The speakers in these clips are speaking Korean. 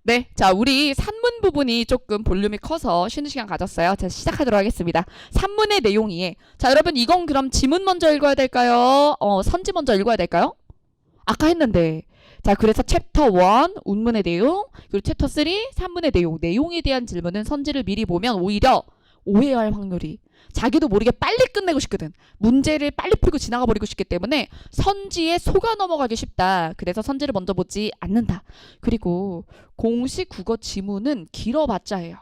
네, 자, 우리 산문 부분이 조금 볼륨이 커서 쉬는 시간 가졌어요. 자, 시작하도록 하겠습니다. 산문의 내용이에. 자, 여러분, 이건 그럼 지문 먼저 읽어야 될까요? 선지 먼저 읽어야 될까요? 아까 했는데. 자, 그래서 챕터 1, 운문의 내용, 그리고 챕터 3, 산문의 내용. 내용에 대한 질문은 선지를 미리 보면 오히려 오해할 확률이. 자기도 모르게 빨리 끝내고 싶거든. 문제를 빨리 풀고 지나가 버리고 싶기 때문에 선지에 속아 넘어가기 쉽다. 그래서 선지를 먼저 보지 않는다. 그리고 공식 국어 지문은 길어봤자 해요.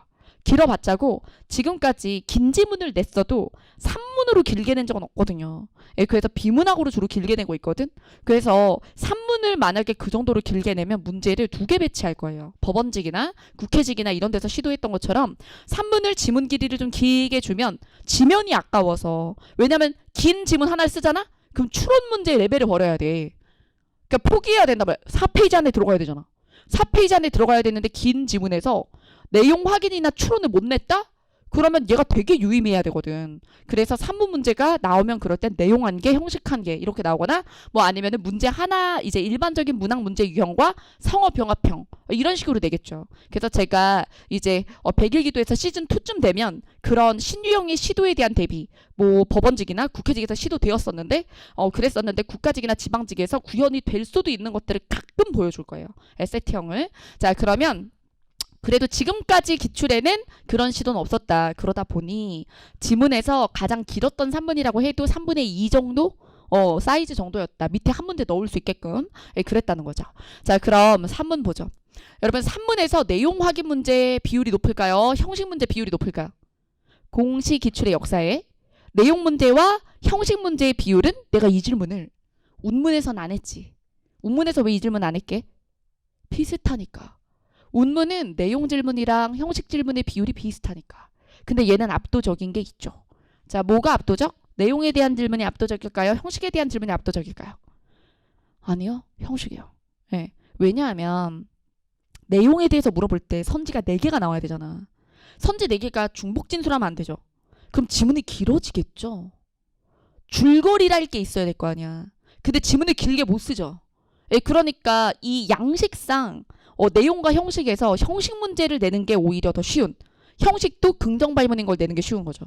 길어봤자고 지금까지 긴 지문을 냈어도 산문으로 길게 낸 적은 없거든요. 예, 그래서 비문학으로 주로 길게 내고 있거든. 그래서 산문을 만약에 그 정도로 길게 내면 문제를 2개 배치할 거예요. 법원직이나 국회직이나 이런 데서 시도했던 것처럼 산문을 지문 길이를 좀 길게 주면 지면이 아까워서. 왜냐면 긴 지문 하나를 쓰잖아? 그럼 추론 문제 레벨을 버려야 돼. 그러니까 포기해야 된다 말이야. 4페이지 안에 들어가야 되잖아. 4페이지 안에 들어가야 되는데 긴 지문에서 내용 확인이나 추론을 못 냈다? 그러면 얘가 되게 유의미해야 되거든. 그래서 산문 문제가 나오면 그럴 땐 내용 한 개, 형식 한 개 이렇게 나오거나 뭐 아니면은 문제 하나 이제 일반적인 문학 문제 유형과 성어 병합형 이런 식으로 되겠죠. 그래서 제가 이제 100일 기도에서 시즌 2쯤 되면 그런 신유형의 시도에 대한 대비 뭐 법원직이나 국회직에서 시도되었었는데 그랬었는데 국가직이나 지방직에서 구현이 될 수도 있는 것들을 가끔 보여줄 거예요. 세트형을. 자, 그러면 그래도 지금까지 기출에는 그런 시도는 없었다. 그러다 보니 지문에서 가장 길었던 산문이라고 해도 3분의 2 정도? 사이즈 정도였다. 밑에 한 문제 넣을 수 있게끔. 그랬다는 거죠. 자, 그럼 산문 보죠. 여러분, 산문에서 내용 확인 문제 비율이 높을까요? 형식 문제 비율이 높을까요? 공식 기출의 역사에 내용 문제와 형식 문제의 비율은 내가 이 질문을 운문에서는 안 했지. 운문에서 왜 이 질문 안 했게? 비슷하니까. 운문은 내용 질문이랑 형식 질문의 비율이 비슷하니까. 근데 얘는 압도적인 게 있죠. 자, 뭐가 압도적? 내용에 대한 질문이 압도적일까요? 형식에 대한 질문이 압도적일까요? 아니요. 형식이요. 네. 왜냐하면 내용에 대해서 물어볼 때 선지가 4개가 나와야 되잖아. 선지 4개가 중복진술하면 안 되죠. 그럼 지문이 길어지겠죠. 줄거리랄 게 있어야 될 거 아니야. 근데 지문을 길게 못 쓰죠. 그러니까 이 양식상 내용과 형식에서 형식 문제를 내는 게 오히려 더 쉬운. 형식도 긍정 발문인 걸 내는 게 쉬운 거죠.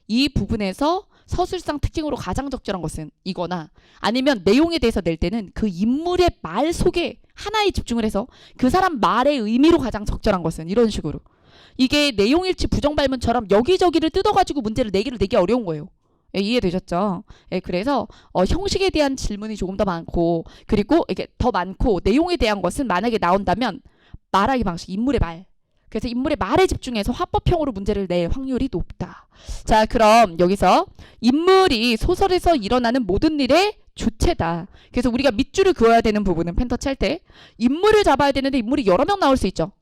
이 부분에서 서술상 특징으로 가장 적절한 것은 이거나 아니면 내용에 대해서 낼 때는 그 인물의 말 속에 하나에 집중을 해서 그 사람 말의 의미로 가장 적절한 것은 이런 식으로. 이게 내용일치 부정발문처럼 여기저기를 뜯어가지고 문제를 내기를 되게 어려운 거예요. 이해되셨죠? 그래서 형식에 대한 질문이 조금 더 많고 그리고 이게 더 많고 내용에 대한 것은 만약에 나온다면 말하기 방식, 인물의 말. 그래서 인물의 말에 집중해서 화법형으로 문제를 낼 확률이 높다. 자, 그럼 여기서 인물이 소설에서 일어나는 모든 일의 주체다. 그래서 우리가 밑줄을 그어야 되는 부분은 펜터 찰 때 인물을 잡아야 되는데 인물이 여러 명 나올 수 있죠.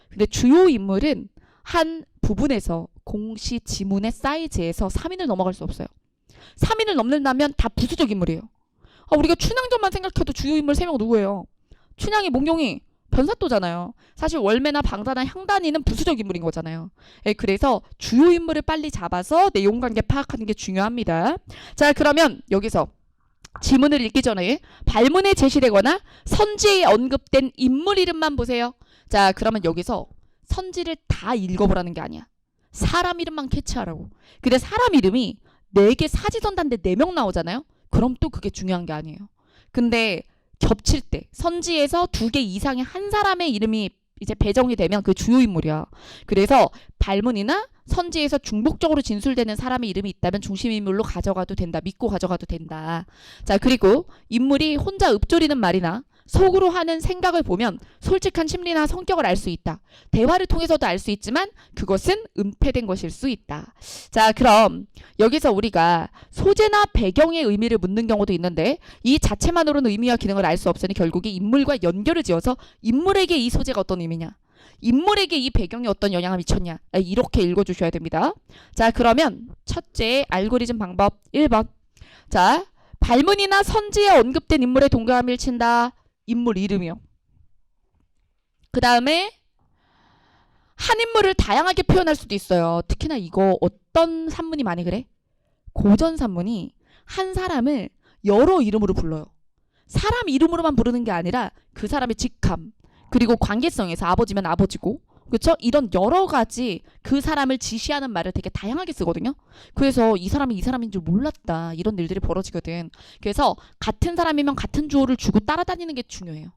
근데 주요 인물은 한 부분에서 공시 지문의 사이즈에서 3인을 넘어갈 수 없어요. 3인을 넘는다면 다 부수적 인물이에요. 우리가 춘향전만 생각해도 주요 인물 3명 누구예요? 춘향이, 몽룡이, 변사또잖아요. 사실 월매나 방자나 향단이는 부수적 인물인 거잖아요. 그래서 주요 인물을 빨리 잡아서 내용 관계 파악하는 게 중요합니다. 자, 그러면 여기서 지문을 읽기 전에 발문에 제시되거나 선지에 언급된 인물 이름만 보세요. 자, 그러면 여기서 선지를 다 읽어보라는 게 아니야. 사람 이름만 캐치하라고. 근데 사람 이름이 4개 사지선단데 4명 나오잖아요. 그럼 또 그게 중요한 게 아니에요. 근데 겹칠 때 선지에서 2개 이상의 한 사람의 이름이 이제 배정이 되면 그 주요 인물이야. 그래서 발문이나 선지에서 중복적으로 진술되는 사람의 이름이 있다면 중심 인물로 가져가도 된다. 믿고 가져가도 된다. 자, 그리고 인물이 혼자 읊조리는 말이나 속으로 하는 생각을 보면 솔직한 심리나 성격을 알 수 있다. 대화를 통해서도 알 수 있지만 그것은 은폐된 것일 수 있다. 자, 그럼 여기서 우리가 소재나 배경의 의미를 묻는 경우도 있는데 이 자체만으로는 의미와 기능을 알 수 없으니 결국에 인물과 연결을 지어서 인물에게 이 소재가 어떤 의미냐, 인물에게 이 배경이 어떤 영향을 미쳤냐, 이렇게 읽어주셔야 됩니다. 자, 그러면 첫째 알고리즘 방법 1번. 자, 발문이나 선지에 언급된 인물의 동감을 친다. 인물 이름이요. 그 다음에 한 인물을 다양하게 표현할 수도 있어요. 특히나 이거 어떤 산문이 많이 그래? 고전 산문이 한 사람을 여러 이름으로 불러요. 사람 이름으로만 부르는 게 아니라 그 사람의 직함, 그리고 관계성에서 아버지면 아버지고, 그렇죠? 이런 여러 가지 그 사람을 지시하는 말을 되게 다양하게 쓰거든요. 그래서 이 사람이 이 사람인 줄 몰랐다. 이런 일들이 벌어지거든. 그래서 같은 사람이면 같은 주어를 주고 따라다니는 게 중요해요.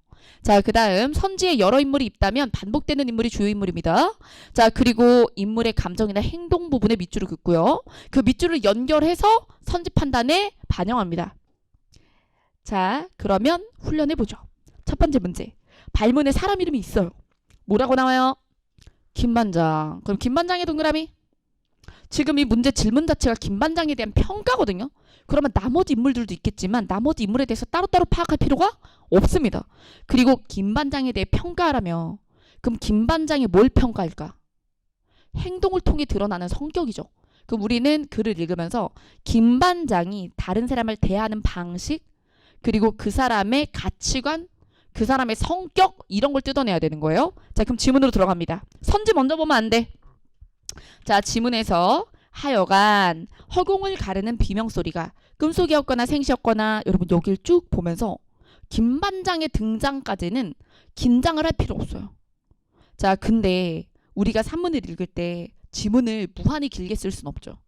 자, 그 다음 선지에 여러 인물이 있다면 반복되는 인물이 주요 인물입니다. 자, 그리고 인물의 감정이나 행동 부분에 밑줄을 긋고요. 그 밑줄을 연결해서 선지 판단에 반영합니다. 자, 그러면 훈련해보죠. 첫 번째 문제. 발문에 사람 이름이 있어요. 뭐라고 나와요? 김반장. 그럼 김반장의 동그라미? 지금 이 문제 질문 자체가 김반장에 대한 평가거든요. 그러면 나머지 인물들도 있겠지만 나머지 인물에 대해서 따로따로 파악할 필요가 없습니다. 그리고 김반장에 대해 평가하라며 그럼 김반장이 뭘 평가할까? 행동을 통해 드러나는 성격이죠. 그럼 우리는 글을 읽으면서 김반장이 다른 사람을 대하는 방식 그리고 그 사람의 가치관 그 사람의 성격 이런 걸 뜯어내야 되는 거예요. 자, 그럼 지문으로 들어갑니다. 선지 먼저 보면 안 돼. 자, 지문에서 하여간 허공을 가르는 비명소리가 금속이었거나 생시였거나 여러분 여길 쭉 보면서 김반장의 등장까지는 긴장을 할 필요 없어요. 자, 근데 우리가 산문을 읽을 때 지문을 무한히 길게 쓸 수는 없죠.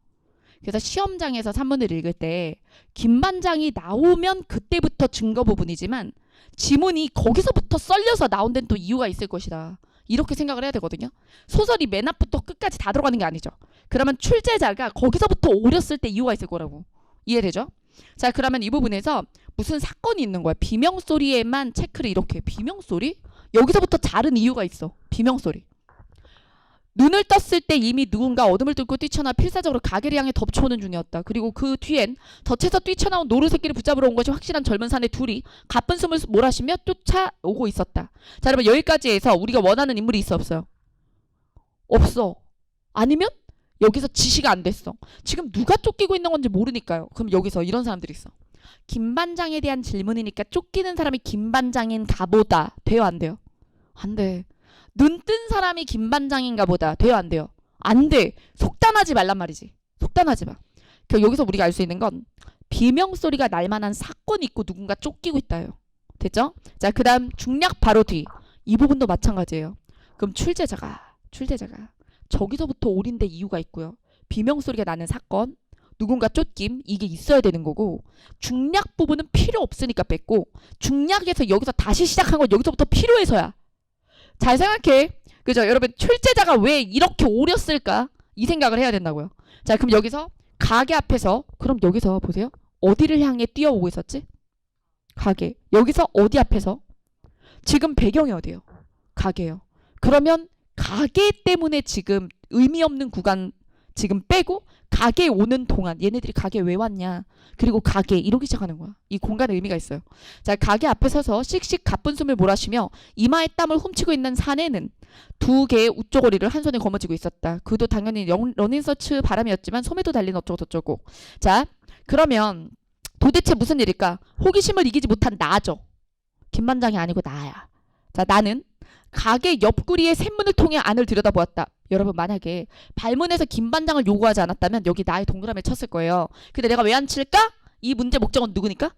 그래서 시험장에서 산문을 읽을 때 김반장이 나오면 그때부터 증거 부분이지만 지문이 거기서부터 썰려서 나온 데는 또 이유가 있을 것이다. 이렇게 생각을 해야 되거든요. 소설이 맨 앞부터 끝까지 다 들어가는 게 아니죠. 그러면 출제자가 거기서부터 오렸을 때 이유가 있을 거라고. 이해되죠? 자, 그러면 이 부분에서 무슨 사건이 있는 거야. 비명소리에만 체크를 이렇게 해. 비명소리? 여기서부터 자른 이유가 있어. 비명소리. 눈을 떴을 때 이미 누군가 어둠을 뚫고 뛰쳐나와 필사적으로 가게를 향해 덮쳐오는 중이었다. 그리고 그 뒤엔 덫에서 뛰쳐나온 노루새끼를 붙잡으러 온 것이 확실한 젊은 사내 둘이 가쁜 숨을 몰아쉬며 쫓아오고 있었다. 자, 여러분 여기까지 해서 우리가 원하는 인물이 있어 없어요? 없어. 아니면 여기서 지시가 안 됐어. 지금 누가 쫓기고 있는 건지 모르니까요. 그럼 여기서 이런 사람들이 있어. 김반장에 대한 질문이니까 쫓기는 사람이 김반장인가 보다. 돼요 안 돼요? 안 돼. 눈 뜬 사람이 김반장인가 보다. 돼요 안 돼요? 안 돼. 속단하지 말란 말이지. 속단하지 마. 여기서 우리가 알 수 있는 건 비명소리가 날 만한 사건이 있고 누군가 쫓기고 있다요. 됐죠? 자, 그 다음 중략 바로 뒤. 이 부분도 마찬가지예요. 그럼 출제자가 저기서부터 오린데 이유가 있고요. 비명소리가 나는 사건, 누군가 쫓김 이게 있어야 되는 거고 중략 부분은 필요 없으니까 뺐고 중략에서 여기서 다시 시작한 건 여기서부터 필요해서야. 잘 생각해. 그죠? 여러분 출제자가 왜 이렇게 오렸을까? 이 생각을 해야 된다고요. 자, 그럼 여기서 가게 앞에서 그럼 여기서 보세요. 어디를 향해 뛰어오고 있었지? 가게. 여기서 어디 앞에서? 지금 배경이 어디예요? 가게예요. 그러면 가게 때문에 지금 의미 없는 구간 지금 빼고 가게에 오는 동안 얘네들이 가게에 왜 왔냐 그리고 가게 이러기 시작하는 거야. 이 공간에 의미가 있어요. 자, 가게 앞에 서서 씩씩 가쁜 숨을 몰아쉬며 이마에 땀을 훔치고 있는 사내는 두 개의 우쪼거리를 한 손에 거머쥐고 있었다. 그도 당연히 러닝서치 바람이었지만 소매도 달린 어쩌고 저쩌고. 자, 그러면 도대체 무슨 일일까? 호기심을 이기지 못한 나죠. 김반장이 아니고 나야. 자, 나는 가게 옆구리의 샘문을 통해 안을 들여다보았다. 여러분 만약에 발문에서 김반장을 요구하지 않았다면 여기 나의 동그라미를 쳤을 거예요. 근데 내가 왜 안 칠까? 이 문제 목적은 누구니까?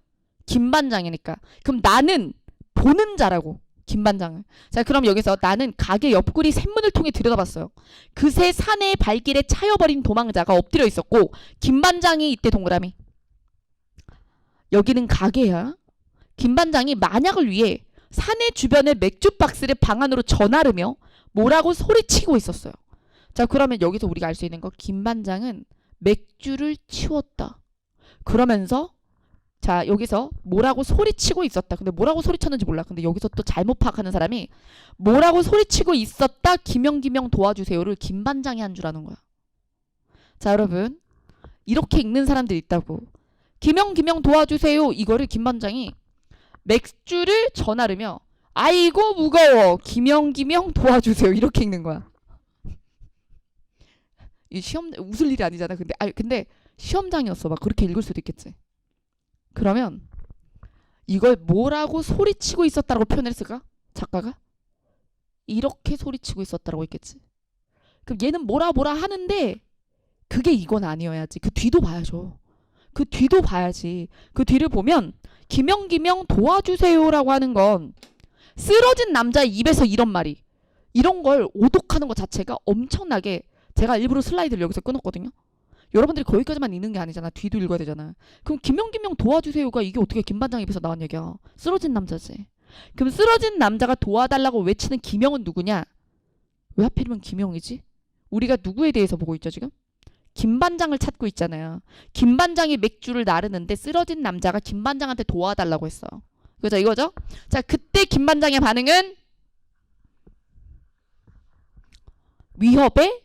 김반장이니까. 그럼 나는 보는 자라고. 김반장을. 자, 그럼 여기서 나는 가게 옆구리 샘문을 통해 들여다봤어요. 그새 사내의 발길에 차여버린 도망자가 엎드려 있었고 김반장이 이때 동그라미. 여기는 가게야. 김반장이 만약을 위해 사내 주변의 맥주 박스를 방 안으로 전하르며 뭐라고 소리치고 있었어요. 자, 그러면 여기서 우리가 알 수 있는 거 김반장은 맥주를 치웠다. 그러면서 자, 여기서 뭐라고 소리치고 있었다. 근데 뭐라고 소리쳤는지 몰라. 근데 여기서 또 잘못 파악하는 사람이 뭐라고 소리치고 있었다. 김영 도와주세요를 김반장이 한 줄 아는 거야. 자, 여러분 이렇게 읽는 사람들이 있다고. 김영 도와주세요 이거를 김반장이 맥주를 전하르며 아이고 무거워 김영 도와주세요 이렇게 읽는 거야. 이 시험 웃을 일이 아니잖아. 근데 시험장이었어. 막 그렇게 읽을 수도 있겠지. 그러면 이걸 뭐라고 소리치고 있었다라고 표현했을까? 작가가 이렇게 소리치고 있었다라고 했겠지. 그럼 얘는 뭐라 하는데 그게 이건 아니어야지. 그 뒤도 봐야죠. 그 뒤도 봐야지. 그 뒤를 보면 김영 도와주세요라고 하는 건 쓰러진 남자의 입에서 이런 말이. 이런 걸 오독하는 것 자체가 엄청나게 제가 일부러 슬라이드를 여기서 끊었거든요. 여러분들이 거기까지만 읽는 게 아니잖아. 뒤도 읽어야 되잖아. 그럼 김명 도와주세요가 이게 어떻게 김반장 입에서 나온 얘기야. 쓰러진 남자지. 그럼 쓰러진 남자가 도와달라고 외치는 김영은 누구냐? 왜 하필이면 김영이지? 우리가 누구에 대해서 보고 있죠 지금? 김반장을 찾고 있잖아요. 김반장이 맥주를 나르는데 쓰러진 남자가 김반장한테 도와달라고 했어. 그죠 이거죠? 자 그때 김반장의 반응은 위협의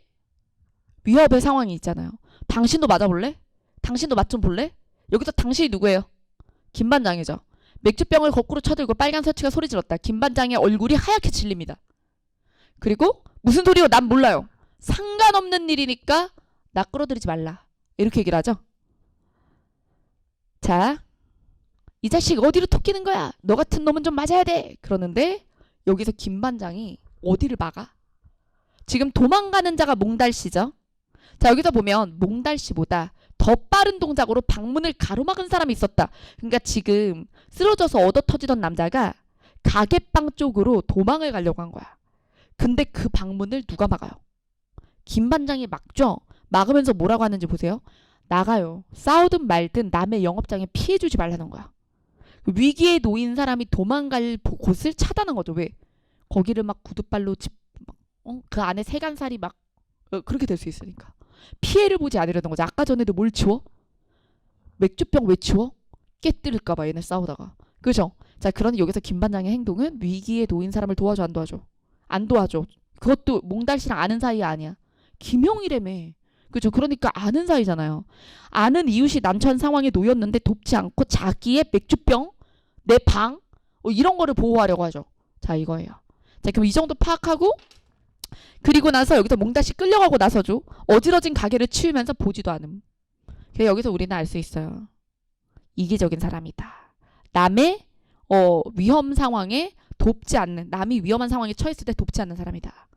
상황이 있잖아요. 당신도 맞아볼래? 당신도 맛 좀 볼래? 여기서 당신이 누구예요? 김반장이죠. 맥주병을 거꾸로 쳐들고 빨간 셔츠가 소리 질렀다. 김반장의 얼굴이 하얗게 질립니다. 그리고 무슨 소리요? 난 몰라요. 상관없는 일이니까 나 끌어들이지 말라. 이렇게 얘기를 하죠. 자, 이 자식 어디로 토끼는 거야? 너 같은 놈은 좀 맞아야 돼. 그러는데 여기서 김반장이 어디를 막아? 지금 도망가는 자가 몽달씨죠. 자 여기서 보면 몽달씨보다 더 빠른 동작으로 방문을 가로막은 사람이 있었다. 그러니까 지금 쓰러져서 얻어터지던 남자가 가게방 쪽으로 도망을 가려고 한 거야. 근데 그 방문을 누가 막아요? 김반장이 막죠. 막으면서 뭐라고 하는지 보세요. 나가요. 싸우든 말든 남의 영업장에 피해주지 말라는 거야. 위기에 놓인 사람이 도망갈 곳을 차단한 거죠. 왜? 거기를 막 구두발로 그 안에 세간살이 막 그렇게 될 수 있으니까. 피해를 보지 않으려는 거죠. 아까 전에도 뭘 치워? 맥주병 왜 치워? 깨뜨릴까봐 얘네 싸우다가. 그죠? 자 그러니 여기서 김반장의 행동은 위기에 놓인 사람을 도와줘 안 도와줘? 안 도와줘. 그것도 몽달씨랑 아는 사이 아니야. 김용이라며. 그죠? 그러니까 아는 사이잖아요. 아는 이웃이 난처한 상황에 놓였는데 돕지 않고 자기의 맥주병, 내 방 이런 거를 보호하려고 하죠. 자 이거예요. 자 그럼 이 정도 파악하고 그리고 나서 여기서 몽달씨 끌려가고 나서죠. 어지러진 가게를 치우면서 보지도 않음. 그래서 여기서 우리는 알 수 있어요. 이기적인 사람이다. 남의 위험 상황에 돕지 않는, 남이 위험한 상황에 처했을 때 돕지 않는 사람이다.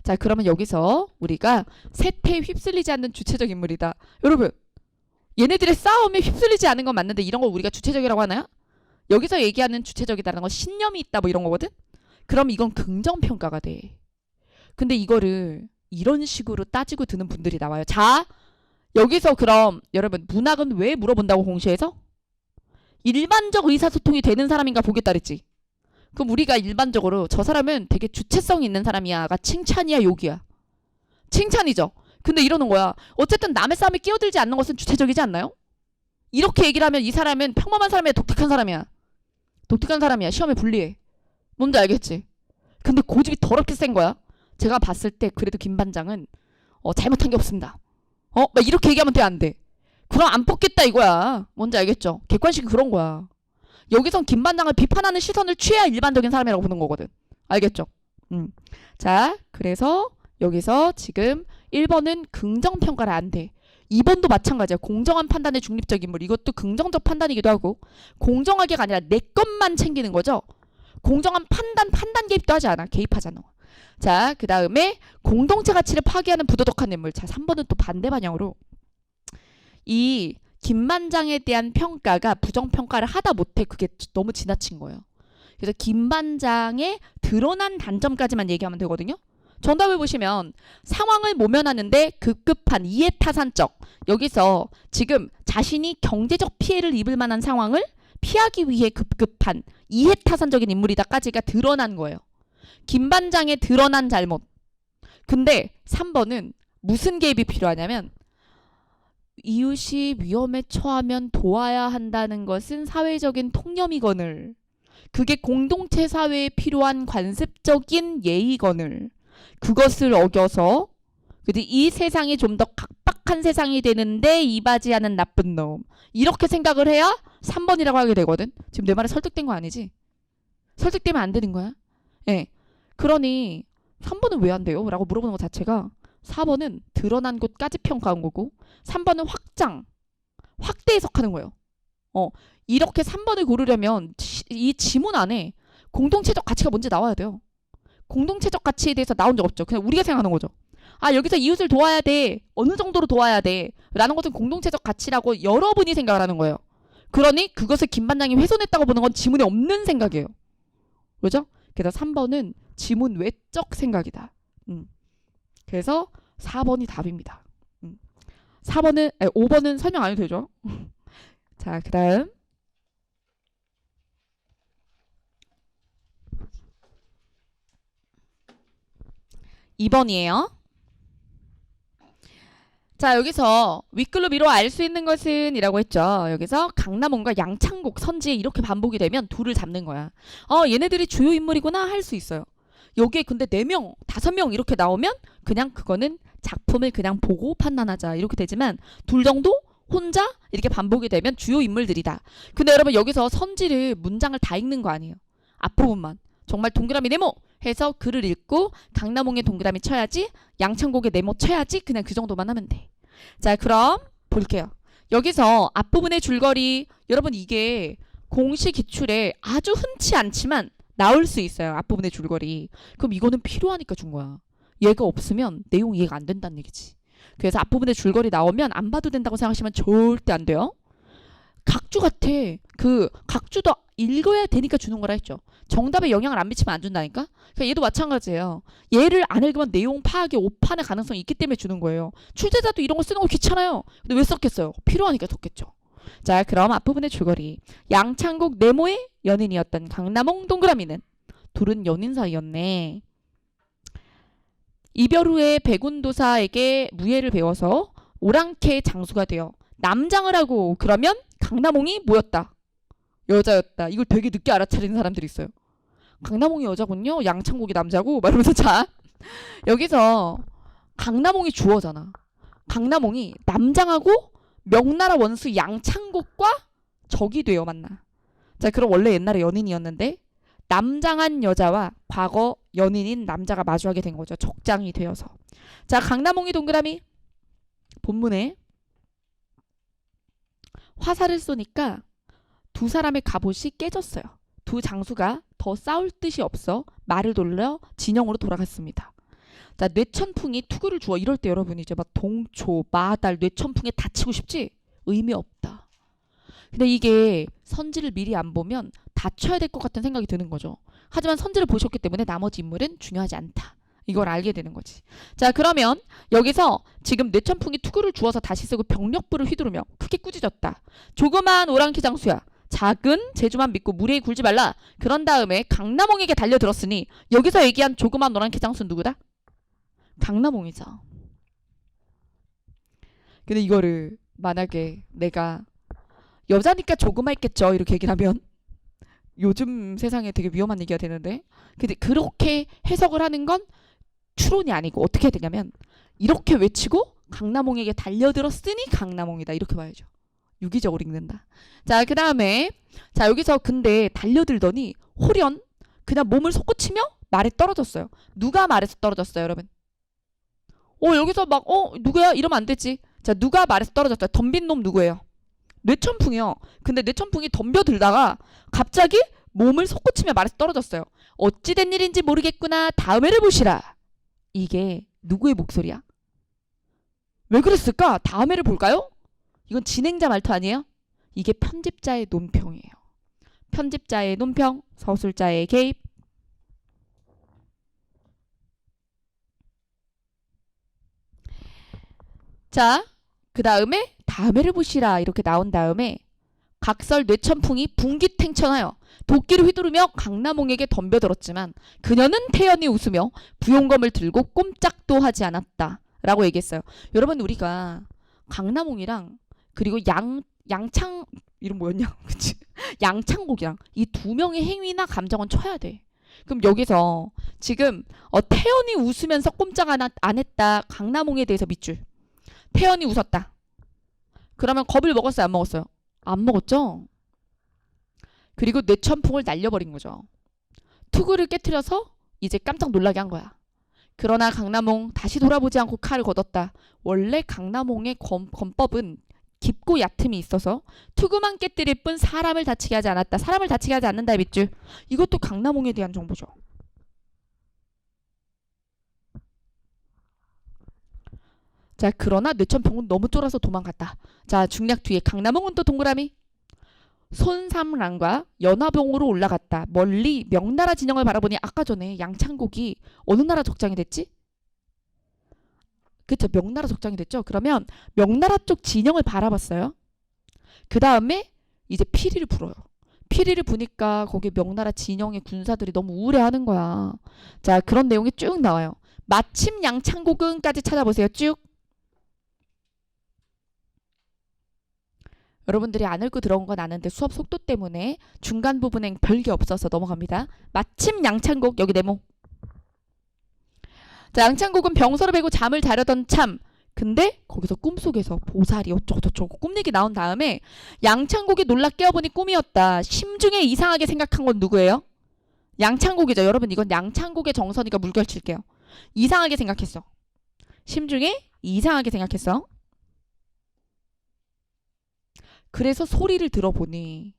자 그러면 여기서 우리가 세태에 휩쓸리지 않는 주체적 인물이다. 여러분 얘네들의 싸움에 휩쓸리지 않은 건 맞는데 이런 걸 우리가 주체적이라고 하나요? 여기서 얘기하는 주체적이다라는 건 신념이 있다 뭐 이런 거거든? 그럼 이건 긍정평가가 돼. 근데 이거를 이런 식으로 따지고 드는 분들이 나와요. 자 여기서 그럼 여러분 문학은 왜 물어본다고 공시해서? 일반적 의사소통이 되는 사람인가 보겠다 그랬지. 그럼 우리가 일반적으로 저 사람은 되게 주체성이 있는 사람이야가 칭찬이야 욕이야? 칭찬이죠. 근데 이러는 거야. 어쨌든 남의 싸움에 끼어들지 않는 것은 주체적이지 않나요? 이렇게 얘기를 하면 이 사람은 평범한 사람이야 독특한 사람이야? 독특한 사람이야. 시험에 불리해. 뭔지 알겠지? 근데 고집이 더럽게 센 거야. 제가 봤을 때 그래도 김반장은 잘못한 게 없습니다. 막 이렇게 얘기하면 돼 안 돼? 그럼 안 뽑겠다 이거야. 뭔지 알겠죠? 객관식이 그런 거야. 여기선 김반장을 비판하는 시선을 취해야 일반적인 사람이라고 보는 거거든. 알겠죠? 자 그래서 여기서 지금 1번은 긍정평가를 안 돼. 2번도 마찬가지야. 공정한 판단의 중립적 인물. 이것도 긍정적 판단이기도 하고 공정하게가 아니라 내 것만 챙기는 거죠. 공정한 판단 개입도 하지 않아. 개입하잖아. 자, 그 다음에 공동체 가치를 파괴하는 부도덕한 인물. 자, 3번은 또 반대 방향으로 이 김반장에 대한 평가가 부정평가를 하다 못해 그게 너무 지나친 거예요. 그래서 김반장의 드러난 단점까지만 얘기하면 되거든요. 정답을 보시면 상황을 모면하는데 급급한 이해타산적. 여기서 지금 자신이 경제적 피해를 입을 만한 상황을 피하기 위해 급급한 이해타산적인 인물이다까지가 드러난 거예요. 김반장의 드러난 잘못. 근데 3번은 무슨 개입이 필요하냐면 이웃이 위험에 처하면 도와야 한다는 것은 사회적인 통념이거늘 그게 공동체 사회에 필요한 관습적인 예의거늘 그것을 어겨서 이 세상이 좀 더 각박한 세상이 되는데 이바지하는 나쁜 놈 이렇게 생각을 해야 3번이라고 하게 되거든. 지금 내 말에 설득된 거 아니지? 설득되면 안 되는 거야. 예. 그러니 3번은 왜 안 돼요? 라고 물어보는 것 자체가 4번은 드러난 곳까지 평가한 거고 3번은 확대 해석하는 거예요. 이렇게 3번을 고르려면 이 지문 안에 공동체적 가치가 뭔지 나와야 돼요. 공동체적 가치에 대해서 나온 적 없죠. 그냥 우리가 생각하는 거죠. 아 여기서 이웃을 도와야 돼. 어느 정도로 도와야 돼. 라는 것은 공동체적 가치라고 여러분이 생각을 하는 거예요. 그러니 그것을 김반장이 훼손했다고 보는 건 지문에 없는 생각이에요. 그죠? 그래서 3번은 지문 외적 생각이다. 그래서 4번이 답입니다. 5번은 설명 안 해도 되죠? 자, 그 다음 2번이에요. 자, 여기서 윗글로 위로 알 수 있는 것은 이라고 했죠. 여기서 강남홍과 양창곡, 선지에 이렇게 반복이 되면 둘을 잡는 거야. 얘네들이 주요 인물이구나 할 수 있어요. 여기에 근데 4명, 5명 이렇게 나오면 그냥 그거는 작품을 그냥 보고 판단하자 이렇게 되지만 둘 정도 혼자 이렇게 반복이 되면 주요 인물들이다. 근데 여러분 여기서 선지를 문장을 다 읽는 거 아니에요. 앞부분만. 정말 동그라미 네모 해서 글을 읽고 강남홍의 동그라미 쳐야지, 양창곡의 네모 쳐야지, 그냥 그 정도만 하면 돼. 자, 그럼 볼게요. 여기서 앞부분의 줄거리, 여러분 이게 공식 기출에 아주 흔치 않지만 나올 수 있어요. 앞부분의 줄거리. 그럼 이거는 필요하니까 준 거야. 얘가 없으면 내용 이해가 안 된다는 얘기지. 그래서 앞부분의 줄거리 나오면 안 봐도 된다고 생각하시면 절대 안 돼요. 각주 같아. 그 각주도 읽어야 되니까 주는 거라 했죠. 정답에 영향을 안 미치면 안 준다니까. 그러니까 얘도 마찬가지예요. 얘를 안 읽으면 내용 파악에 오판의 가능성이 있기 때문에 주는 거예요. 출제자도 이런 거 쓰는 거 귀찮아요. 근데 왜 썼겠어요? 필요하니까 썼겠죠. 자, 그럼 앞부분의 줄거리. 양창곡 네모의 연인이었던 강남홍 동그라미는 둘은 연인 사이였네. 이별 후에 백운도사에게 무예를 배워서 오랑캐 장수가 되어 남장을 하고, 그러면 강남홍이 뭐였다? 여자였다. 이걸 되게 늦게 알아차리는 사람들이 있어요. 강남홍이 여자군요. 양창곡이 남자고. 막 이러면서 자, 여기서 강남홍이 주어잖아. 강남홍이 남장하고 명나라 원수 양창곡과 적이 되어 만나. 자, 그럼 원래 옛날에 연인이었는데 남장한 여자와 과거 연인인 남자가 마주하게 된 거죠. 적장이 되어서. 자, 강남홍이 동그라미. 본문에 화살을 쏘니까 두 사람의 갑옷이 깨졌어요. 두 장수가 더 싸울 뜻이 없어 말을 돌려 진영으로 돌아갔습니다. 자, 뇌천풍이 투구를 주어. 이럴 때 여러분이 이제 막 동초, 마달, 뇌천풍에 다치고 싶지? 의미 없다. 근데 이게 선지를 미리 안 보면 다쳐야 될 것 같은 생각이 드는 거죠. 하지만 선지를 보셨기 때문에 나머지 인물은 중요하지 않다. 이걸 알게 되는 거지. 자, 그러면 여기서 지금 뇌천풍이 투구를 주어서 다시 쓰고 병력부를 휘두르며 크게 꾸짖었다. 조그만 오랑캐 장수야. 작은 제주만 믿고 무례히 굴지 말라. 그런 다음에 강남홍에게 달려들었으니 여기서 얘기한 조그만 오랑캐 장수는 누구다? 강남홍이죠. 근데 이거를 만약에 내가 여자니까 조그맣겠죠 이렇게 얘기를 하면 요즘 세상에 되게 위험한 얘기가 되는데, 근데 그렇게 해석을 하는 건 추론이 아니고 어떻게 해야 되냐면 이렇게 외치고 강남홍에게 달려들었으니 강남홍이다 이렇게 봐야죠. 유기적으로 읽는다. 자, 그 다음에 자, 여기서 근데 달려들더니 호련 그냥 몸을 솟구치며 말에 떨어졌어요. 누가 말에서 떨어졌어요, 여러분? 여기서 막 누구야? 이러면 안 되지. 자, 누가 말에서 떨어졌어요? 덤빈 놈 누구예요? 뇌천풍이요. 근데 뇌천풍이 덤벼들다가 갑자기 몸을 솟구치며 말에서 떨어졌어요. 어찌된 일인지 모르겠구나. 다음에를 보시라. 이게 누구의 목소리야? 왜 그랬을까? 다음에를 볼까요? 이건 진행자 말투 아니에요? 이게 편집자의 논평이에요. 편집자의 논평, 서술자의 개입. 자, 그 다음에 다음에를 보시라 이렇게 나온 다음에 각설 뇌천풍이 분기탱천하여 도끼를 휘두르며 강남홍에게 덤벼들었지만 그녀는 태연히 웃으며 부용검을 들고 꼼짝도 하지 않았다 라고 얘기했어요. 여러분, 우리가 강남홍이랑 그리고 양창 이름 뭐였냐? 그치? 양창곡이랑 이 두 명의 행위나 감정은 쳐야 돼. 그럼 여기서 지금 태연이 웃으면서 꼼짝 안 했다. 강남홍에 대해서 밑줄. 태연이 웃었다. 그러면 겁을 먹었어요? 안 먹었어요? 안 먹었죠? 그리고 뇌천풍을 날려버린 거죠. 투구를 깨트려서 이제 깜짝 놀라게 한 거야. 그러나 강남홍 다시 돌아보지 않고 칼을 걷었다. 원래 강남홍의 권법은 깊고 얕음이 있어서 투구만 깨뜨릴 뿐 사람을 다치게 하지 않았다. 사람을 다치게 하지 않는다의 밑줄. 이것도 강남홍에 대한 정보죠. 자, 그러나 뇌천풍은 너무 쫄아서 도망갔다. 자, 중략 뒤에 강남홍은 또 동그라미. 손삼랑과 연화봉으로 올라갔다. 멀리 명나라 진영을 바라보니 아까 전에 양창곡이 어느 나라 적장이 됐지? 그쵸, 명나라 적장이 됐죠. 그러면 명나라 쪽 진영을 바라봤어요. 그 다음에 이제 피리를 불어요. 피리를 부니까 거기 명나라 진영의 군사들이 너무 우울해하는 거야. 자, 그런 내용이 쭉 나와요. 마침 양창곡은까지 찾아보세요. 쭉. 여러분들이 안 읽고 들어온 건 아는데 수업 속도 때문에 중간 부분엔 별게 없어서 넘어갑니다. 마침 양창곡, 여기 네모. 자, 양창곡은 병서를 베고 잠을 자려던 참. 근데 거기서 꿈속에서 보살이 어쩌고저쩌고 꿈 얘기 나온 다음에 양창곡이 놀라 깨어보니 꿈이었다. 심중에 이상하게 생각한 건 누구예요? 양창곡이죠. 여러분, 이건 양창곡의 정선이가 물결칠게요. 이상하게 생각했어. 심중에 이상하게 생각했어. 그래서 소리를 들어보니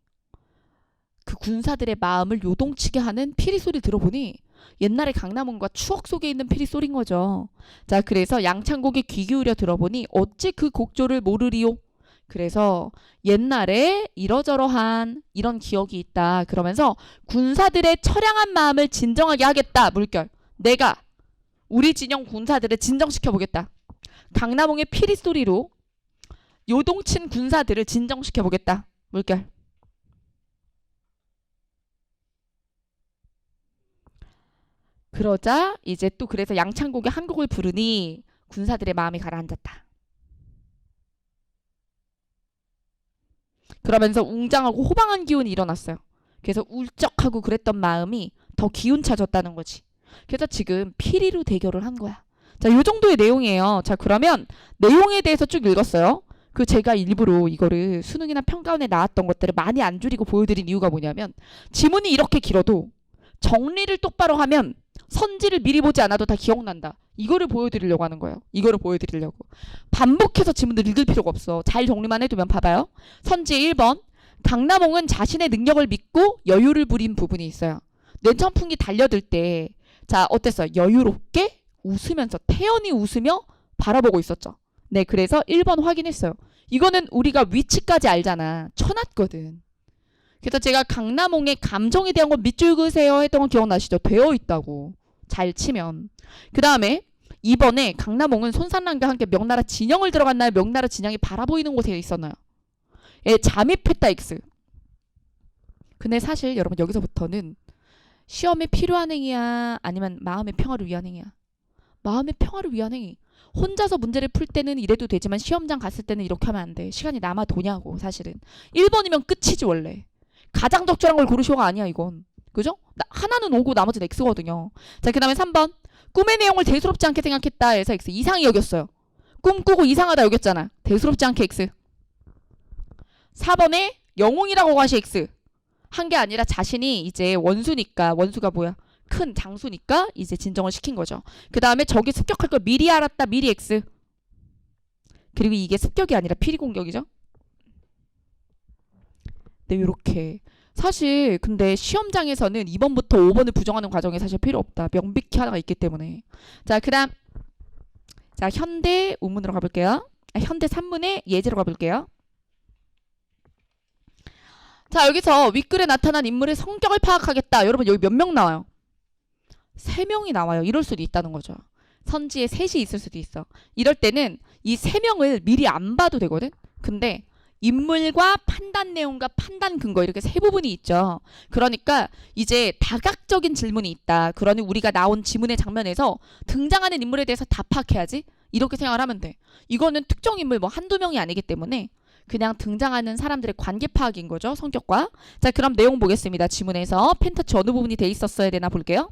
그 군사들의 마음을 요동치게 하는 피리 소리 들어보니 옛날에 강남원과 추억 속에 있는 피리 소리인 거죠. 자, 그래서 양창곡이 귀 기울여 들어보니 어찌 그 곡조를 모르리요. 그래서 옛날에 이러저러한 이런 기억이 있다. 그러면서 군사들의 처량한 마음을 진정하게 하겠다. 물결. 내가 우리 진영 군사들을 진정시켜보겠다. 강남홍의 피리 소리로 요동친 군사들을 진정시켜보겠다. 물결. 그러자 이제 또 그래서 양창곡이 한 곡을 부르니 군사들의 마음이 가라앉았다. 그러면서 웅장하고 호방한 기운이 일어났어요. 그래서 울적하고 그랬던 마음이 더 기운차졌다는 거지. 그래서 지금 피리로 대결을 한 거야. 자, 요 정도의 내용이에요. 자, 그러면 내용에 대해서 쭉 읽었어요. 그 제가 일부러 이거를 수능이나 평가원에 나왔던 것들을 많이 안 줄이고 보여드린 이유가 뭐냐면 지문이 이렇게 길어도 정리를 똑바로 하면 선지를 미리 보지 않아도 다 기억난다. 이거를 보여드리려고 하는 거예요. 이거를 보여드리려고. 반복해서 지문을 읽을 필요가 없어. 잘 정리만 해두면 봐봐요. 선지 1번. 강남홍은 자신의 능력을 믿고 여유를 부린 부분이 있어요. 뇌천풍이 달려들 때 자, 어땠어요? 여유롭게 웃으면서 태연히 웃으며 바라보고 있었죠. 네, 그래서 1번 확인했어요. 이거는 우리가 위치까지 알잖아. 쳐놨거든. 그래서 제가 강남홍의 감정에 대한 건 밑줄 그으세요 했던 건 기억나시죠? 되어 있다고. 잘 치면. 그 다음에 2번에 강남홍은 손산랑과 함께 명나라 진영을 들어갔나요? 명나라 진영이 바라보이는 곳에 있었나요? 예, 잠입했다 X. 근데 사실 여러분 여기서부터는 시험에 필요한 행위야? 아니면 마음의 평화를 위한 행위야? 마음의 평화를 위한 행위. 혼자서 문제를 풀 때는 이래도 되지만 시험장 갔을 때는 이렇게 하면 안 돼. 시간이 남아 도냐고 사실은. 1번이면 끝이지 원래. 가장 적절한 걸 고르시오가 아니야 이건. 그죠? 하나는 오고 나머지는 X거든요. 자, 그 다음에 3번. 꿈의 내용을 대수롭지 않게 생각했다 해서 X. 이상히 여겼어요. 꿈꾸고 이상하다 여겼잖아. 대수롭지 않게 X. 4번에 영웅이라고 과시 X. 한 게 아니라 자신이 이제 원수니까. 원수가 뭐야? 큰 장수니까 이제 진정을 시킨 거죠. 그 다음에 적이 습격할 걸 미리 알았다. 미리 X. 그리고 이게 습격이 아니라 피리 공격이죠. 네, 요렇게. 사실 근데 시험장에서는 2번부터 5번을 부정하는 과정이 사실 필요 없다. 명백히 하나가 있기 때문에. 자, 그 다음. 자, 현대 우문으로 가볼게요. 현대 산문의 예제로 가볼게요. 자, 여기서 윗글에 나타난 인물의 성격을 파악하겠다. 여러분 여기 몇 명 나와요? 3명이 나와요. 이럴 수도 있다는 거죠. 선지에 3이 있을 수도 있어. 이럴 때는 이 3명을 미리 안 봐도 되거든. 근데 인물과 판단 내용과 판단 근거 이렇게 3부분이 있죠. 그러니까 이제 다각적인 질문이 있다. 그러니 우리가 나온 지문의 장면에서 등장하는 인물에 대해서 다 파악해야지. 이렇게 생각을 하면 돼. 이거는 특정 인물 뭐 한두 명이 아니기 때문에 그냥 등장하는 사람들의 관계 파악인 거죠. 성격과. 자, 그럼 내용 보겠습니다. 지문에서 펜터치 어느 부분이 돼 있었어야 되나 볼게요.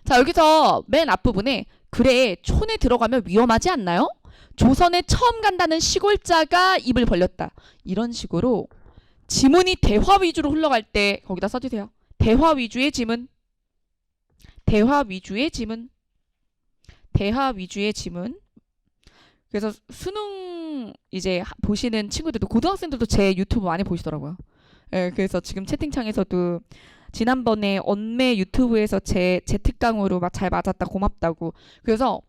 자, 여기서 맨 앞부분에 그래 촌에 들어가면 위험하지 않나요? 조선에 처음 간다는 시골자가 입을 벌렸다. 이런 식으로 지문이 대화 위주로 흘러갈 때 거기다 써주세요. 대화 위주의 지문. 대화 위주의 지문. 대화 위주의 지문. 그래서 수능 이제 보시는 친구들도 고등학생들도 제 유튜브 많이 보시더라고요. 예, 그래서 지금 채팅창에서도 지난번에 언매 유튜브에서 제 특강으로 막 잘 맞았다 고맙다고. 그래서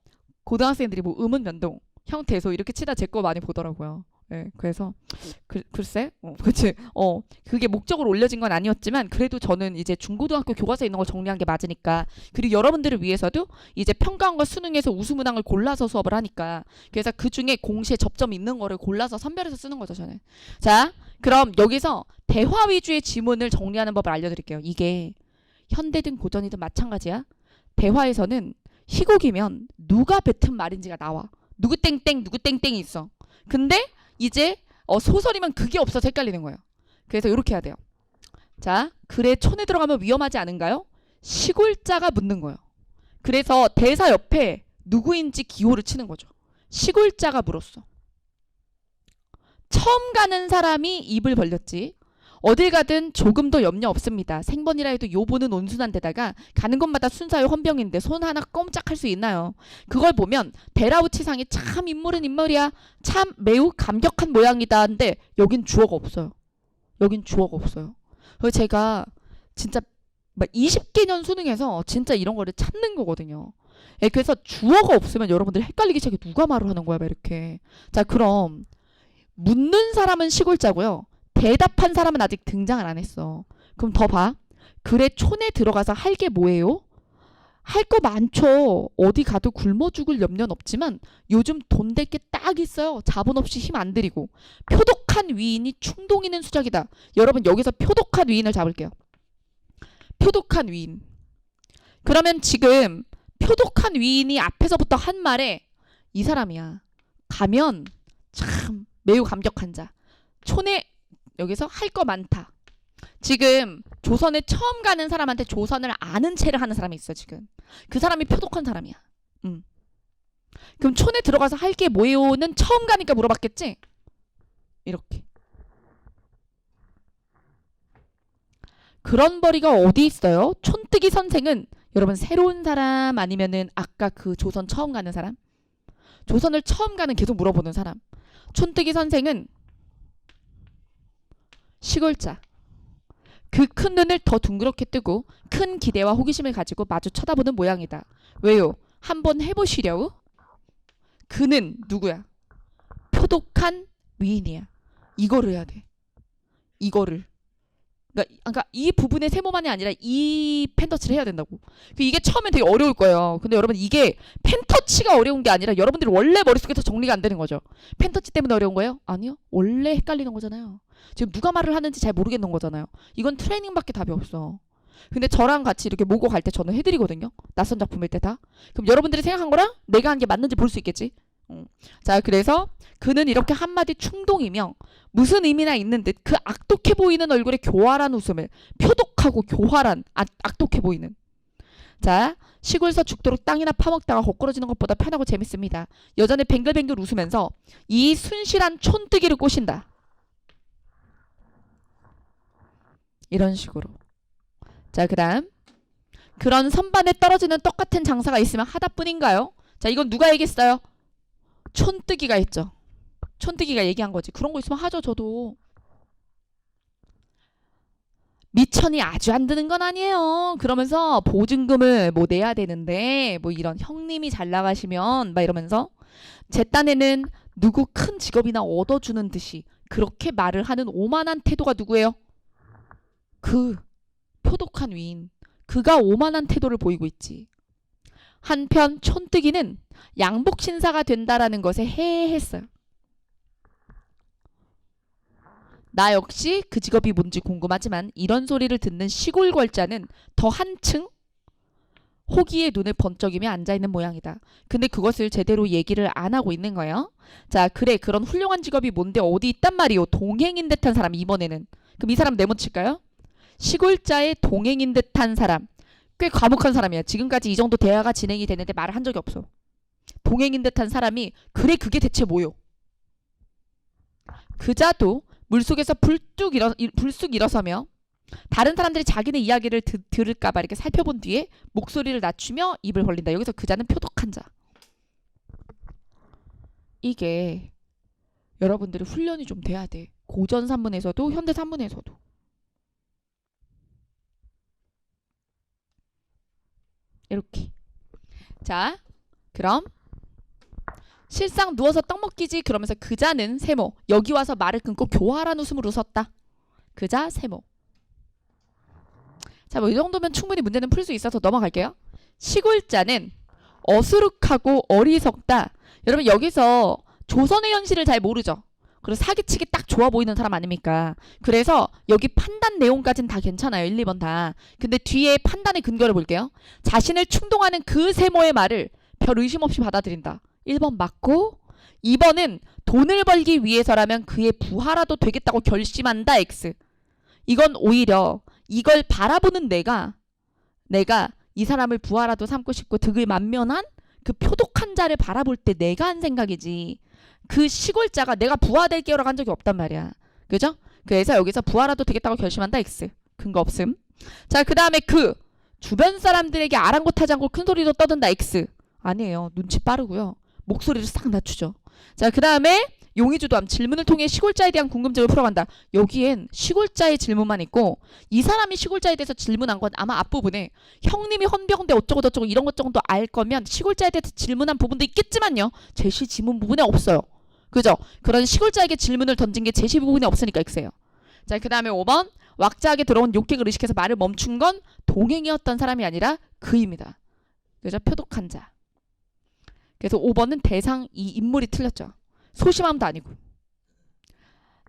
고등학생들이 뭐 의문면동 형태소 이렇게 치다 제 거 많이 보더라고요. 예, 그래서 글쎄, 그치, 그게 목적으로 올려진 건 아니었지만 그래도 저는 이제 중고등학교 교과서에 있는 걸 정리한 게 맞으니까 그리고 여러분들을 위해서도 이제 평가원과 수능에서 우수문항을 골라서 수업을 하니까 그래서 그 중에 공시에 접점 있는 거를 골라서 선별해서 쓰는 거죠 저는. 자, 그럼 여기서 대화 위주의 지문을 정리하는 법을 알려드릴게요. 이게 현대든 고전이든 마찬가지야. 대화에서는 희곡이면 누가 뱉은 말인지가 나와. 누구 땡땡 누구 땡땡이 있어. 근데 이제 소설이면 그게 없어서 헷갈리는 거예요. 그래서 이렇게 해야 돼요. 자, 글에 촌에 들어가면 위험하지 않은가요? 시골자가 묻는 거예요. 그래서 대사 옆에 누구인지 기호를 치는 거죠. 시골자가 물었어. 처음 가는 사람이 입을 벌렸지. 어딜 가든 조금도 염려 없습니다. 생번이라 해도 요보는 온순한 데다가 가는 곳마다 순사의 헌병인데 손 하나 꼼짝할 수 있나요? 그걸 보면 데라우치상이 참 인물은 인물이야. 참 매우 감격한 모양이다. 근데 여긴 주어가 없어요. 여긴 주어가 없어요. 그래서 제가 진짜 막 20개년 수능에서 진짜 이런 거를 찾는 거거든요. 예, 그래서 주어가 없으면 여러분들 헷갈리기 시작해. 누가 말을 하는 거야, 막 이렇게. 자, 그럼 묻는 사람은 시골자고요. 대답한 사람은 아직 등장을 안 했어. 그럼 더 봐. 글에 촌에 들어가서 할 게 뭐예요? 할 거 많죠. 어디 가도 굶어 죽을 염려는 없지만 요즘 돈 될 게 딱 있어요. 자본 없이 힘 안 들이고. 표독한 위인이 충동 있는 수작이다. 여러분 여기서 표독한 위인을 잡을게요. 표독한 위인. 그러면 지금 표독한 위인이 앞에서부터 한 말에 이 사람이야. 가면 참 매우 감격한 자. 촌에 여기서 할 거 많다. 지금 조선에 처음 가는 사람한테 조선을 아는 체를 하는 사람이 있어 지금. 그 사람이 표독한 사람이야. 그럼 촌에 들어가서 할 게 뭐예요는 처음 가니까 물어봤겠지? 이렇게. 그런 벌이가 어디 있어요? 촌뜨기 선생은 여러분 새로운 사람 아니면은 아까 그 조선 처음 가는 사람? 조선을 처음 가는 계속 물어보는 사람. 촌뜨기 선생은 시골자. 그 큰 눈을 더 둥그렇게 뜨고 큰 기대와 호기심을 가지고 마주 쳐다보는 모양이다. 왜요? 한번 해보시려우? 그는 누구야? 표독한 위인이야. 이거를 해야 돼. 이거를. 그러니까 이 부분의 세모만이 아니라 이 펜터치를 해야 된다고. 이게 처음엔 되게 어려울 거예요. 근데 여러분 이게 펜터치가 어려운 게 아니라 여러분들이 원래 머릿속에서 정리가 안 되는 거죠. 펜터치 때문에 어려운 거예요? 아니요. 원래 헷갈리는 거잖아요. 지금 누가 말을 하는지 잘 모르겠는 거잖아요. 이건 트레이닝밖에 답이 없어. 근데 저랑 같이 이렇게 모고 갈 때 저는 해드리거든요. 낯선 작품일 때 다. 그럼 여러분들이 생각한 거랑 내가 한 게 맞는지 볼 수 있겠지. 자, 그래서 그는 이렇게 한마디 충동이며 무슨 의미나 있는 듯 그 악독해 보이는 얼굴에 교활한 웃음을 표독하고 교활한 악독해 보이는. 자, 시골서 죽도록 땅이나 파먹다가 거꾸러지는 것보다 편하고 재밌습니다. 여전히 뱅글뱅글 웃으면서 이 순실한 촌뜨기를 꼬신다. 이런 식으로. 자, 그 다음 그런 선반에 떨어지는 똑같은 장사가 있으면 하다뿐인가요? 자, 이건 누가 얘기했어요? 촌뜨기가 있죠. 촌뜨기가 얘기한 거지. 그런 거 있으면 하죠 저도. 미천이 아주 안 드는 건 아니에요. 그러면서 보증금을 뭐 내야 되는데 뭐 이런 형님이 잘 나가시면 막 이러면서 제 딴에는 누구 큰 직업이나 얻어주는 듯이 그렇게 말을 하는 오만한 태도가 누구예요? 그 표독한 위인. 그가 오만한 태도를 보이고 있지. 한편 촌뜨기는 양복신사가 된다라는 것에 해했어요. 나 역시 그 직업이 뭔지 궁금하지만 이런 소리를 듣는 시골 걸자는 더 한층 호기의 눈을 번쩍이며 앉아있는 모양이다. 근데 그것을 제대로 얘기를 안 하고 있는 거예요. 자, 그래 그런 훌륭한 직업이 뭔데 어디 있단 말이요. 동행인 듯한 사람 이번에는. 그럼 이 사람 네모칠까요? 시골자의 동행인 듯한 사람. 꽤 과묵한 사람이야. 지금까지 이 정도 대화가 진행이 되는데 말을 한 적이 없어. 동행인 듯한 사람이 그래 그게 대체 뭐요? 그자도 물속에서 불쑥 일어서며 다른 사람들이 자기네 이야기를 들을까봐 이렇게 살펴본 뒤에 목소리를 낮추며 입을 벌린다. 여기서 그자는 표독한 자. 이게 여러분들이 훈련이 좀 돼야 돼. 고전 산문에서도 현대 산문에서도. 이렇게. 자, 그럼 실상 누워서 떡 먹기지 그러면서 그자는 세모. 여기 와서 말을 끊고 교활한 웃음으로 웃었다. 그자 세모. 자, 뭐 이 정도면 충분히 문제는 풀 수 있어서 넘어갈게요. 시골자는 어수룩하고 어리석다. 여러분 여기서 조선의 현실을 잘 모르죠. 그리고 사기치기 딱 좋아 보이는 사람 아닙니까? 그래서 여기 판단 내용까지는 다 괜찮아요. 1, 2번 다. 근데 뒤에 판단의 근거를 볼게요. 자신을 충동하는 그 세모의 말을 별 의심 없이 받아들인다. 1번 맞고 2번은 돈을 벌기 위해서라면 그의 부하라도 되겠다고 결심한다. X. 이건 오히려 이걸 바라보는 내가 이 사람을 부하라도 삼고 싶고 득을 만면한 그 표독한 자를 바라볼 때 내가 한 생각이지. 그 시골자가 내가 부하 될게요라고 한 적이 없단 말이야. 그죠? 그래서 여기서 부하라도 되겠다고 결심한다. X. 근거 없음. 자, 그 다음에 그 주변 사람들에게 아랑곳하지 않고 큰 소리로 떠든다. X. 아니에요. 눈치 빠르고요. 목소리를 싹 낮추죠. 자, 그 다음에 용의주도함. 질문을 통해 시골자에 대한 궁금증을 풀어간다. 여기엔 시골자의 질문만 있고 이 사람이 시골자에 대해서 질문한 건 아마 앞부분에 형님이 헌병대 어쩌고 저쩌고 이런 것 정도 알 거면 시골자에 대해서 질문한 부분도 있겠지만요. 제시 지문 부분에 없어요. 그죠? 그런 시골자에게 질문을 던진 게 제시 부분에 없으니까 X예요. 자, 그 다음에 5번. 왁자하게 들어온 욕객을 의식해서 말을 멈춘 건 동행이었던 사람이 아니라 그입니다. 그죠? 표독한 자. 그래서 5번은 대상 이 인물이 틀렸죠. 소심함도 아니고.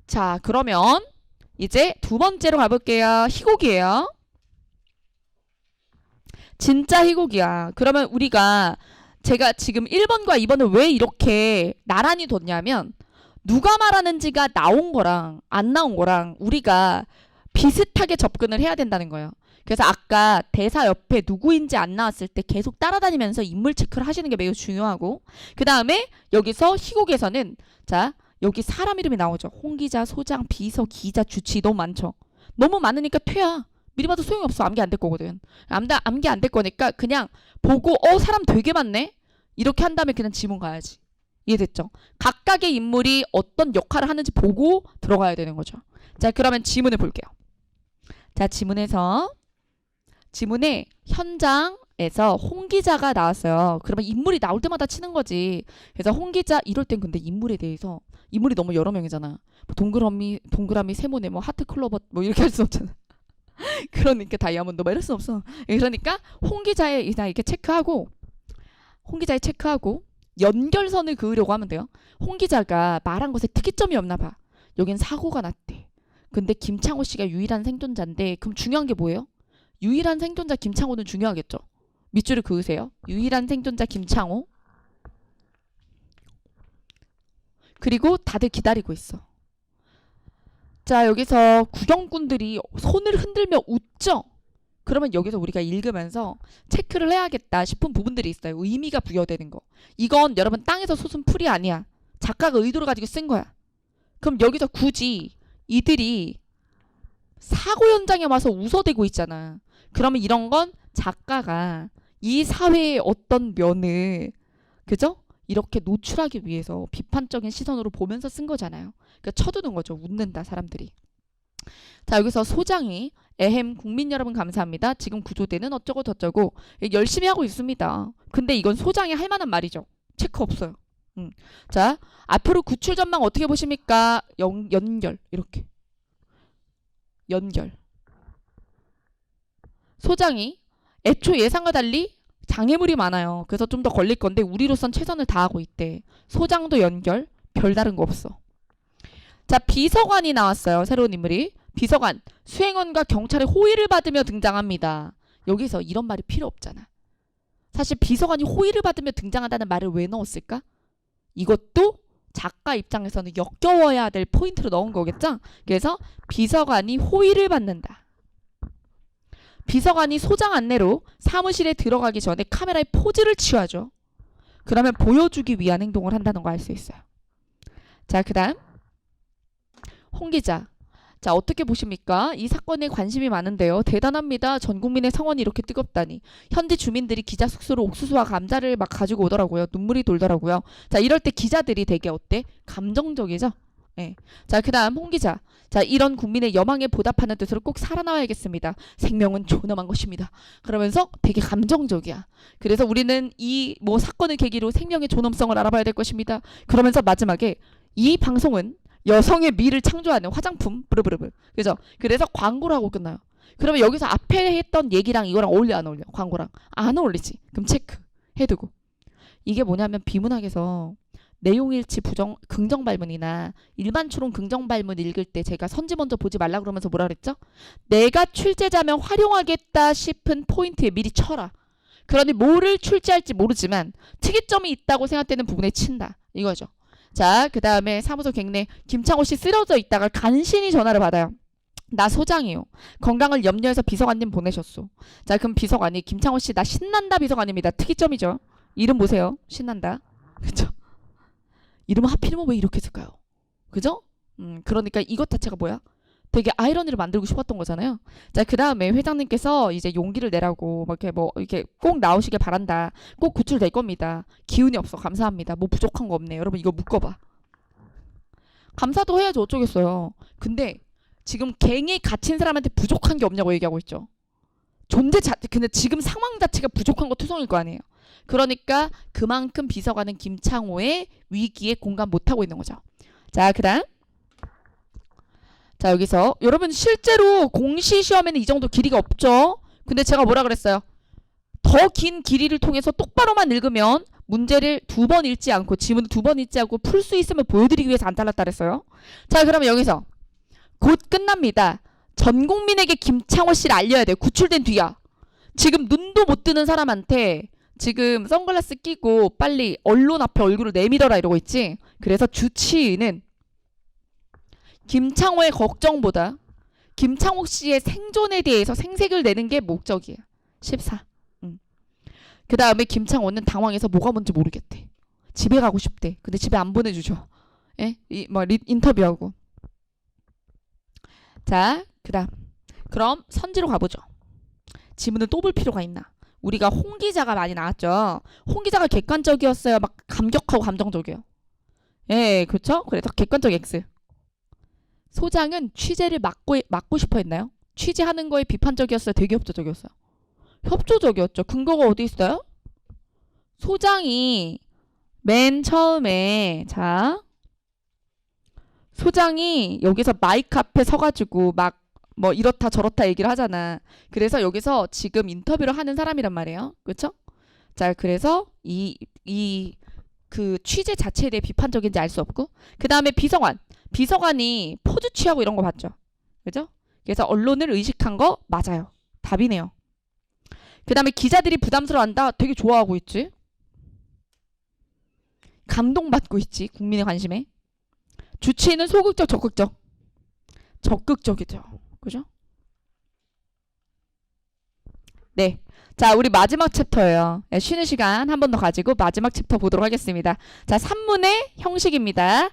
자, 그러면 이제 두 번째로 가볼게요. 희곡이에요. 진짜 희곡이야. 그러면 제가 지금 1번과 2번을 왜 이렇게 나란히 뒀냐면 누가 말하는지가 나온 거랑 안 나온 거랑 우리가 비슷하게 접근을 해야 된다는 거예요. 그래서 아까 대사 옆에 누구인지 안 나왔을 때 계속 따라다니면서 인물 체크를 하시는 게 매우 중요하고 그 다음에 여기서 희곡에서는 자 여기 사람 이름이 나오죠. 홍기자, 소장, 비서, 기자, 주치 너무 많죠. 너무 많으니까 퇴야. 미리 봐도 소용이 없어. 암기 안 될 거거든. 암기 안 될 거니까 그냥 보고 사람 되게 많네? 이렇게 한 다음에 그냥 지문 가야지. 이해됐죠? 각각의 인물이 어떤 역할을 하는지 보고 들어가야 되는 거죠. 자, 그러면 지문을 볼게요. 자, 지문에 현장에서 홍기자가 나왔어요. 그러면 인물이 나올 때마다 치는 거지. 그래서 홍기자 이럴 땐 근데 인물에 대해서 인물이 너무 여러 명이잖아. 뭐 동그라미, 세모네, 뭐 하트 클로버 뭐 이렇게 할 수 없잖아. 그러니까 다이아몬드 뭐 이럴 수 없어. 그러니까 홍기자의 이렇게 체크하고 연결선을 그으려고 하면 돼요. 홍기자가 말한 것에 특이점이 없나 봐. 여긴 사고가 났대. 근데 김창호 씨가 유일한 생존자인데 그럼 중요한 게 뭐예요? 유일한 생존자 김창호는 중요하겠죠. 밑줄을 그으세요. 유일한 생존자 김창호. 그리고 다들 기다리고 있어. 자, 여기서 구경꾼들이 손을 흔들며 웃죠? 그러면 여기서 우리가 읽으면서 체크를 해야겠다 싶은 부분들이 있어요. 의미가 부여되는 거. 이건 여러분 땅에서 솟은 풀이 아니야. 작가가 의도를 가지고 쓴 거야. 그럼 여기서 굳이 이들이 사고 현장에 와서 웃어대고 있잖아. 그러면 이런 건 작가가 이 사회의 어떤 면을 그죠? 이렇게 노출하기 위해서 비판적인 시선으로 보면서 쓴 거잖아요. 그러니까 쳐두는 거죠. 웃는다 사람들이. 자, 여기서 소장이 에헴 국민 여러분 감사합니다. 지금 구조대는 어쩌고 저쩌고 열심히 하고 있습니다. 근데 이건 소장이 할 만한 말이죠. 체크 없어요. 자, 앞으로 구출 전망 어떻게 보십니까? 연결 이렇게 연결. 소장이 애초 예상과 달리 장애물이 많아요. 그래서 좀 더 걸릴 건데 우리로선 최선을 다하고 있대. 소장도 연결. 별다른 거 없어. 자, 비서관이 나왔어요. 새로운 인물이. 비서관. 수행원과 경찰의 호의를 받으며 등장합니다. 여기서 이런 말이 필요 없잖아. 사실 비서관이 호의를 받으며 등장한다는 말을 왜 넣었을까? 이것도 작가 입장에서는 역겨워야 될 포인트로 넣은 거겠죠? 그래서 비서관이 호의를 받는다. 비서관이 소장 안내로 사무실에 들어가기 전에 카메라에 포즈를 취하죠. 그러면 보여주기 위한 행동을 한다는 거 알 수 있어요. 자, 그 다음 홍 기자. 자, 어떻게 보십니까? 이 사건에 관심이 많은데요. 대단합니다. 전 국민의 성원이 이렇게 뜨겁다니. 현지 주민들이 기자 숙소로 옥수수와 감자를 막 가지고 오더라고요. 눈물이 돌더라고요. 자, 이럴 때 기자들이 되게 어때? 감정적이죠? 예. 자, 그다음 홍 기자. 자, 이런 국민의 여망에 보답하는 뜻으로 꼭 살아나와야겠습니다. 생명은 존엄한 것입니다. 그러면서 되게 감정적이야. 그래서 우리는 이 뭐 사건을 계기로 생명의 존엄성을 알아봐야 될 것입니다. 그러면서 마지막에 이 방송은 여성의 미를 창조하는 화장품 브르브르브. 그죠? 그래서 광고를 하고 끝나요. 그러면 여기서 앞에 했던 얘기랑 이거랑 어울려 안 어울려? 광고랑 안 어울리지. 그럼 체크 해두고. 이게 뭐냐면 비문학에서 내용일치 부정 긍정 발문이나 일반 추론 긍정 발문 읽을 때 제가 선지 먼저 보지 말라 그러면서 뭐라 그랬죠? 내가 출제자면 활용하겠다 싶은 포인트에 미리 쳐라. 그러니 뭐를 출제할지 모르지만 특이점이 있다고 생각되는 부분에 친다. 이거죠. 자, 그 다음에 사무소 객내 김창호 씨 쓰러져 있다가 간신히 전화를 받아요. 나 소장이요. 건강을 염려해서 비서관님 보내셨소. 자, 그럼 비서관이 김창호 씨 나 신난다 비서관입니다. 특이점이죠. 이름 보세요. 신난다. 그쵸? 이름을 하필이면 왜 이렇게 쓸까요? 그죠? 그러니까 이것 자체가 뭐야? 되게 아이러니를 만들고 싶었던 거잖아요. 자, 그 다음에 회장님께서 이제 용기를 내라고 막 이렇게 뭐 이렇게 꼭 나오시길 바란다. 꼭 구출될 겁니다. 기운이 없어. 감사합니다. 뭐 부족한 거 없네. 여러분 이거 묶어봐. 감사도 해야지 어쩌겠어요. 근데 지금 갱에 갇힌 사람한테 부족한 게 없냐고 얘기하고 있죠. 근데 지금 상황 자체가 부족한 거 투성일 거 아니에요. 그러니까 그만큼 비서관은 김창호의 위기에 공감 못하고 있는 거죠. 자, 그 다음. 자, 여기서 여러분 실제로 공시 시험에는 이 정도 길이가 없죠. 근데 제가 뭐라 그랬어요? 더 긴 길이를 통해서 똑바로만 읽으면 문제를 2번 읽지 않고 지문을 2번 읽지 않고 풀 수 있으면 보여드리기 위해서 안 잘랐다 그랬어요. 자, 그러면 여기서 곧 끝납니다. 전 국민에게 김창호 씨를 알려야 돼요. 구출된 뒤야. 지금 눈도 못 뜨는 사람한테 지금 선글라스 끼고 빨리 언론 앞에 얼굴을 내밀어라 이러고 있지. 그래서 주치의는 김창호의 걱정보다 김창호 씨의 생존에 대해서 생색을 내는 게 목적이에요. 14. 그 다음에 김창호는 당황해서 뭐가 뭔지 모르겠대. 집에 가고 싶대. 근데 집에 안 보내주죠. 예? 인터뷰하고. 자, 그 다음. 그럼 선지로 가보죠. 지문을 또 볼 필요가 있나? 우리가 홍 기자가 많이 나왔죠. 홍 기자가 객관적이었어요. 막 감격하고 감정적이에요. 예, 그렇죠? 그래서 객관적 X. 소장은 취재를 막고 싶어 했나요? 취재하는 거에 비판적이었어요? 되게 협조적이었어요? 협조적이었죠. 근거가 어디 있어요? 소장이 맨 처음에 소장이 여기서 마이크 앞에 서가지고 막 뭐 이렇다 저렇다 얘기를 하잖아. 그래서 여기서 지금 인터뷰를 하는 사람이란 말이에요. 그렇죠? 자, 그래서 그 취재 자체에 대해 비판적인지 알 수 없고, 그 다음에 비서관이 포즈 취하고 이런 거 봤죠. 그죠? 그래서 언론을 의식한 거 맞아요. 답이네요. 그 다음에 기자들이 부담스러워한다. 되게 좋아하고 있지. 감동받고 있지. 국민의 관심에. 주치의는 소극적 적극적. 적극적이죠. 그죠? 네. 자, 우리 마지막 챕터예요. 쉬는 시간 한 번 더 가지고 마지막 챕터 보도록 하겠습니다. 자, 산문의 형식입니다.